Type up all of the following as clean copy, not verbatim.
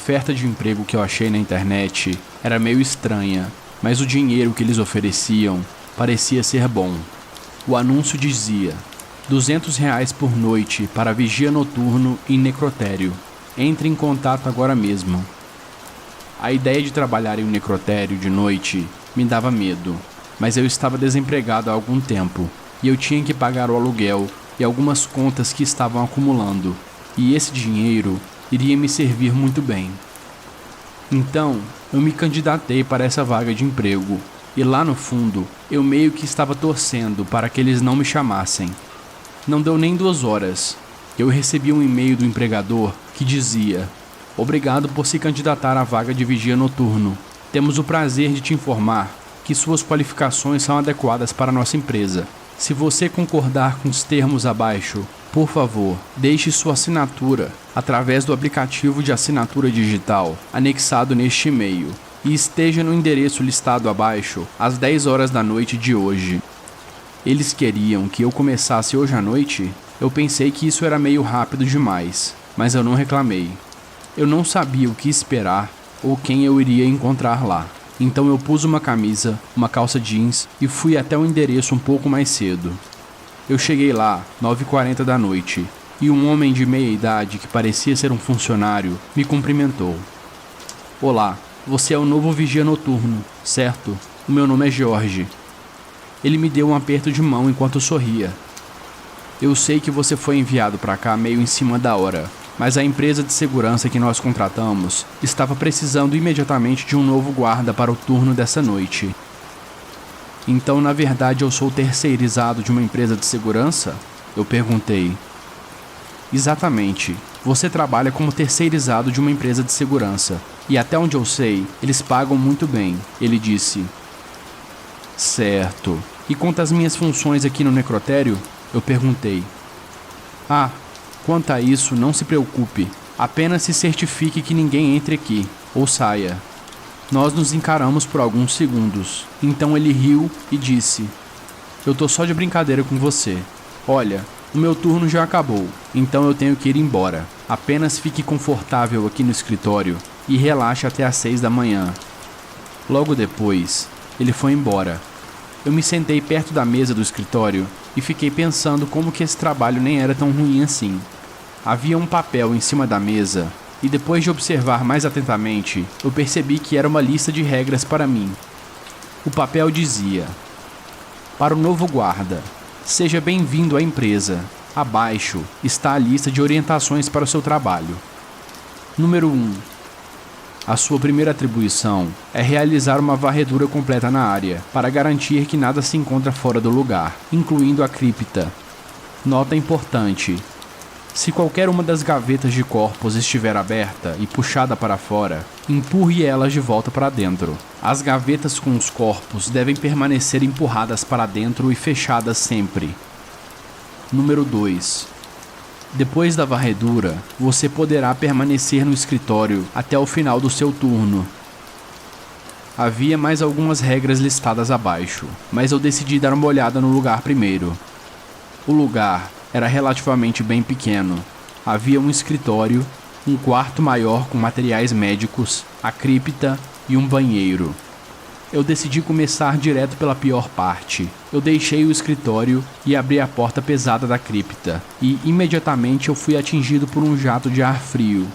oferta de emprego que eu achei na internet era meio estranha, mas o dinheiro que eles ofereciam parecia ser bom. O anúncio dizia: R$ 200 por noite para vigia noturno em necrotério. Entre em contato agora mesmo. A ideia de trabalhar em um necrotério de noite me dava medo, mas eu estava desempregado há algum tempo e eu tinha que pagar o aluguel e algumas contas que estavam acumulando, e esse dinheiro iria me servir muito bem. Então, eu me candidatei para essa vaga de emprego, e lá no fundo, eu meio que estava torcendo para que eles não me chamassem. Não deu nem 2 horas. Eu recebi um e-mail do empregador que dizia: "Obrigado por se candidatar à vaga de vigia noturno. Temos o prazer de te informar que suas qualificações são adequadas para a nossa empresa. Se você concordar com os termos abaixo, por favor, deixe sua assinatura através do aplicativo de assinatura digital anexado neste e-mail e esteja no endereço listado abaixo às 10 horas da noite de hoje." Eles queriam que eu começasse hoje à noite? Eu pensei que isso era meio rápido demais, mas eu não reclamei. Eu não sabia o que esperar ou quem eu iria encontrar lá. Então eu pus uma camisa, uma calça jeans e fui até o endereço um pouco mais cedo. Eu cheguei lá, 9h40 da noite, e um homem de meia idade que parecia ser um funcionário me cumprimentou. "Olá, você é o novo vigia noturno, certo? O meu nome é Jorge." Ele me deu um aperto de mão enquanto sorria. "Eu sei que você foi enviado para cá meio em cima da hora, mas a empresa de segurança que nós contratamos estava precisando imediatamente de um novo guarda para o turno dessa noite." "Então, na verdade, eu sou terceirizado de uma empresa de segurança?" Eu perguntei. "Exatamente. Você trabalha como terceirizado de uma empresa de segurança. E até onde eu sei, eles pagam muito bem", ele disse. "Certo. E quanto às minhas funções aqui no necrotério?" Eu perguntei. "Ah, quanto a isso, não se preocupe. Apenas se certifique que ninguém entre aqui, ou saia." Nós nos encaramos por alguns segundos. Então ele riu e disse: "Eu tô só de brincadeira com você. Olha, o meu turno já acabou, então eu tenho que ir embora. Apenas fique confortável aqui no escritório e relaxe até às 6 da manhã." Logo depois, ele foi embora. Eu me sentei perto da mesa do escritório e fiquei pensando como que esse trabalho nem era tão ruim assim. Havia um papel em cima da mesa e depois de observar mais atentamente, eu percebi que era uma lista de regras para mim. O papel dizia: "Para o novo guarda, seja bem-vindo à empresa. Abaixo está a lista de orientações para o seu trabalho. Número 1. A sua primeira atribuição é realizar uma varredura completa na área, para garantir que nada se encontra fora do lugar, incluindo a cripta. Nota importante: se qualquer uma das gavetas de corpos estiver aberta e puxada para fora, empurre elas de volta para dentro. As gavetas com os corpos devem permanecer empurradas para dentro e fechadas sempre. Número 2. Depois da varredura, você poderá permanecer no escritório até o final do seu turno." Havia mais algumas regras listadas abaixo, mas eu decidi dar uma olhada no lugar primeiro. O lugar era relativamente bem pequeno. Havia um escritório, um quarto maior com materiais médicos, a cripta e um banheiro. Eu decidi começar direto pela pior parte. Eu deixei o escritório e abri a porta pesada da cripta, e imediatamente eu fui atingido por um jato de ar frio.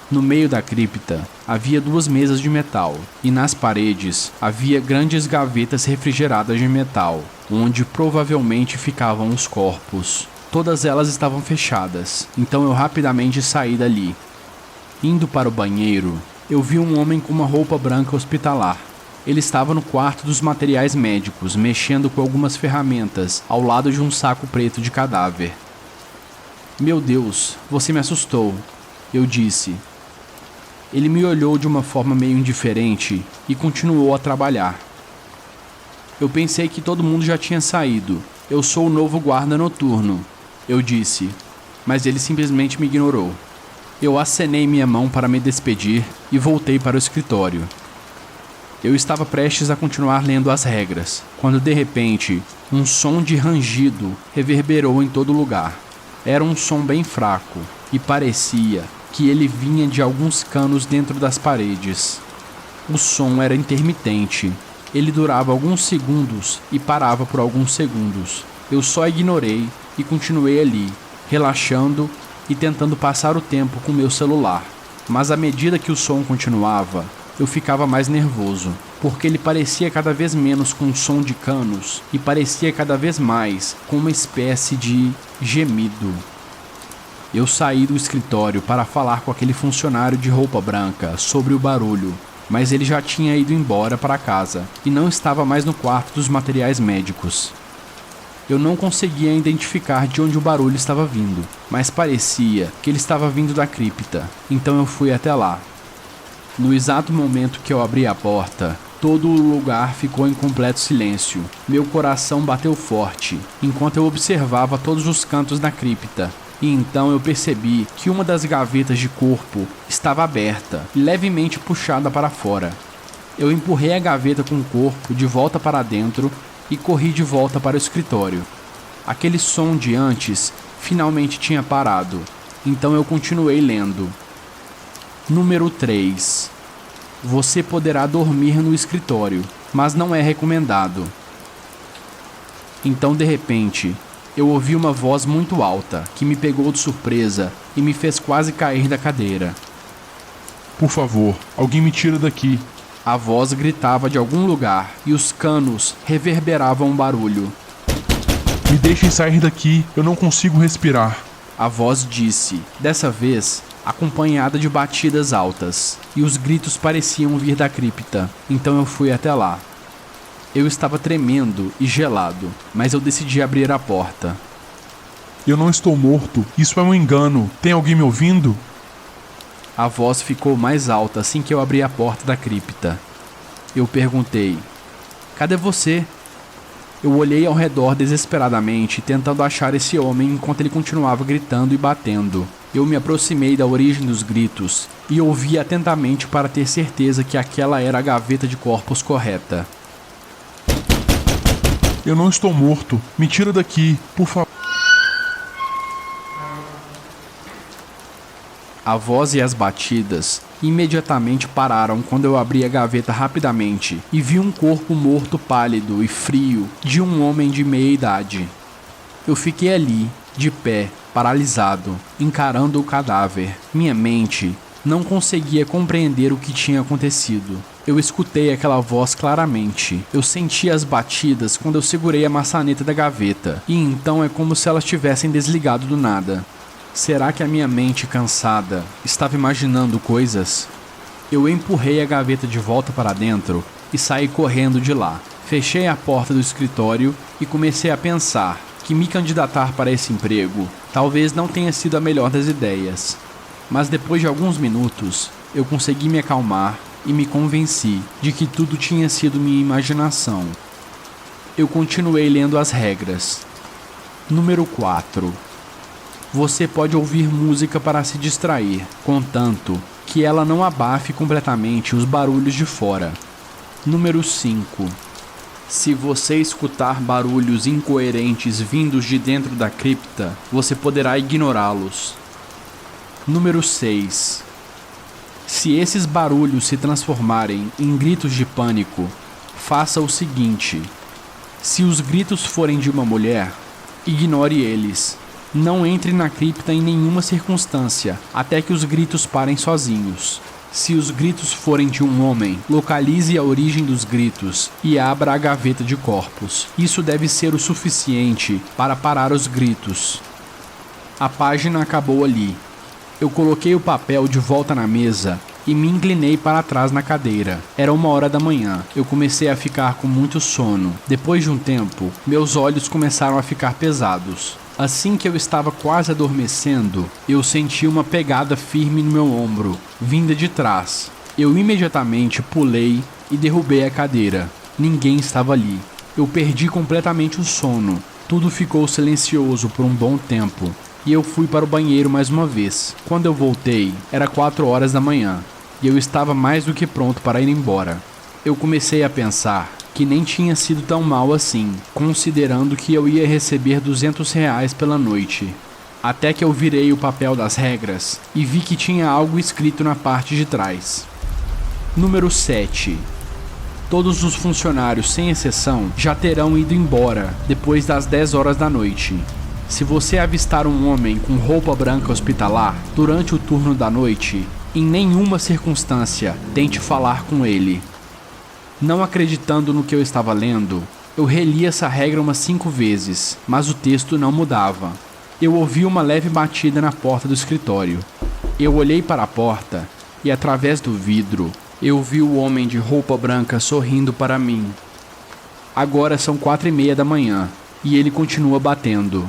No meio da cripta havia 2 mesas de metal, e nas paredes havia grandes gavetas refrigeradas de metal, onde provavelmente ficavam os corpos. Todas elas estavam fechadas, então eu rapidamente saí dali. Indo para o banheiro, eu vi um homem com uma roupa branca hospitalar. Ele estava no quarto dos materiais médicos, mexendo com algumas ferramentas, ao lado de um saco preto de cadáver. "Meu Deus, você me assustou", eu disse. Ele me olhou de uma forma meio indiferente e continuou a trabalhar. "Eu pensei que todo mundo já tinha saído. Eu sou o novo guarda noturno", eu disse, mas ele simplesmente me ignorou. Eu acenei minha mão para me despedir e voltei para o escritório. Eu estava prestes a continuar lendo as regras, quando de repente, um som de rangido reverberou em todo lugar. Era um som bem fraco, e parecia que ele vinha de alguns canos dentro das paredes. O som era intermitente. Ele durava alguns segundos e parava por alguns segundos. Eu só ignorei e continuei ali, relaxando e tentando passar o tempo com meu celular. Mas à medida que o som continuava, eu ficava mais nervoso, porque ele parecia cada vez menos com um som de canos e parecia cada vez mais com uma espécie de gemido. Eu saí do escritório para falar com aquele funcionário de roupa branca sobre o barulho, mas ele já tinha ido embora para casa e não estava mais no quarto dos materiais médicos. Eu não conseguia identificar de onde o barulho estava vindo, mas parecia que ele estava vindo da cripta, então eu fui até lá. No exato momento que eu abri a porta, todo o lugar ficou em completo silêncio. Meu coração bateu forte, enquanto eu observava todos os cantos da cripta. E então eu percebi que uma das gavetas de corpo estava aberta, levemente puxada para fora. Eu empurrei a gaveta com o corpo de volta para dentro e corri de volta para o escritório. Aquele som de antes finalmente tinha parado, então eu continuei lendo. Número 3. Você poderá dormir no escritório, mas não é recomendado. Então, de repente, eu ouvi uma voz muito alta que me pegou de surpresa e me fez quase cair da cadeira. Por favor, alguém me tira daqui. A voz gritava de algum lugar e os canos reverberavam um barulho. Me deixem sair daqui, eu não consigo respirar. A voz disse, dessa vez acompanhada de batidas altas, e os gritos pareciam vir da cripta, então eu fui até lá. Eu estava tremendo e gelado, mas eu decidi abrir a porta. Eu não estou morto, isso é um engano. Tem alguém me ouvindo? A voz ficou mais alta assim que eu abri a porta da cripta. Eu perguntei, cadê você? Eu olhei ao redor desesperadamente, tentando achar esse homem enquanto ele continuava gritando e batendo. Eu me aproximei da origem dos gritos e ouvi atentamente para ter certeza que aquela era a gaveta de corpos correta. Eu não estou morto. Me tira daqui, por favor. A voz e as batidas imediatamente pararam quando eu abri a gaveta rapidamente e vi um corpo morto pálido e frio de um homem de meia idade. Eu fiquei ali, de pé, paralisado, encarando o cadáver. Minha mente não conseguia compreender o que tinha acontecido. Eu escutei aquela voz claramente. Eu senti as batidas quando eu segurei a maçaneta da gaveta, e então é como se elas tivessem desligado do nada. Será que a minha mente cansada estava imaginando coisas? Eu empurrei a gaveta de volta para dentro e saí correndo de lá. Fechei a porta do escritório e comecei a pensar que me candidatar para esse emprego talvez não tenha sido a melhor das ideias. Mas depois de alguns minutos, eu consegui me acalmar e me convenci de que tudo tinha sido minha imaginação. Eu continuei lendo as regras. Número 4. Você pode ouvir música para se distrair, contanto que ela não abafe completamente os barulhos de fora. Número 5. Se você escutar barulhos incoerentes vindos de dentro da cripta, você poderá ignorá-los. Número 6. Se esses barulhos se transformarem em gritos de pânico, faça o seguinte: se os gritos forem de uma mulher, ignore eles. Não entre na cripta em nenhuma circunstância, até que os gritos parem sozinhos. Se os gritos forem de um homem, localize a origem dos gritos e abra a gaveta de corpos. Isso deve ser o suficiente para parar os gritos. A página acabou ali. Eu coloquei o papel de volta na mesa e me inclinei para trás na cadeira. Era 1h da manhã. Eu comecei a ficar com muito sono. Depois de um tempo, meus olhos começaram a ficar pesados. Assim que eu estava quase adormecendo, eu senti uma pegada firme no meu ombro, vinda de trás. Eu imediatamente pulei e derrubei a cadeira. Ninguém estava ali. Eu perdi completamente o sono. Tudo ficou silencioso por um bom tempo. E eu fui para o banheiro mais uma vez. Quando eu voltei, era 4h da manhã. E eu estava mais do que pronto para ir embora. Eu comecei a pensar que nem tinha sido tão mal assim, considerando que eu ia receber R$200 pela noite. até que eu virei o papel das regras e vi que tinha algo escrito na parte de trás. Número 7. Todos os funcionários, sem exceção, já terão ido embora depois das 10 horas da noite. Se você avistar um homem com roupa branca hospitalar durante o turno da noite, em nenhuma circunstância tente falar com ele. Não acreditando no que eu estava lendo, eu reli essa regra umas 5 vezes, mas o texto não mudava. Eu ouvi uma leve batida na porta do escritório. Eu olhei para a porta e, através do vidro, eu vi o homem de roupa branca sorrindo para mim. Agora são 4:30 da manhã e ele continua batendo.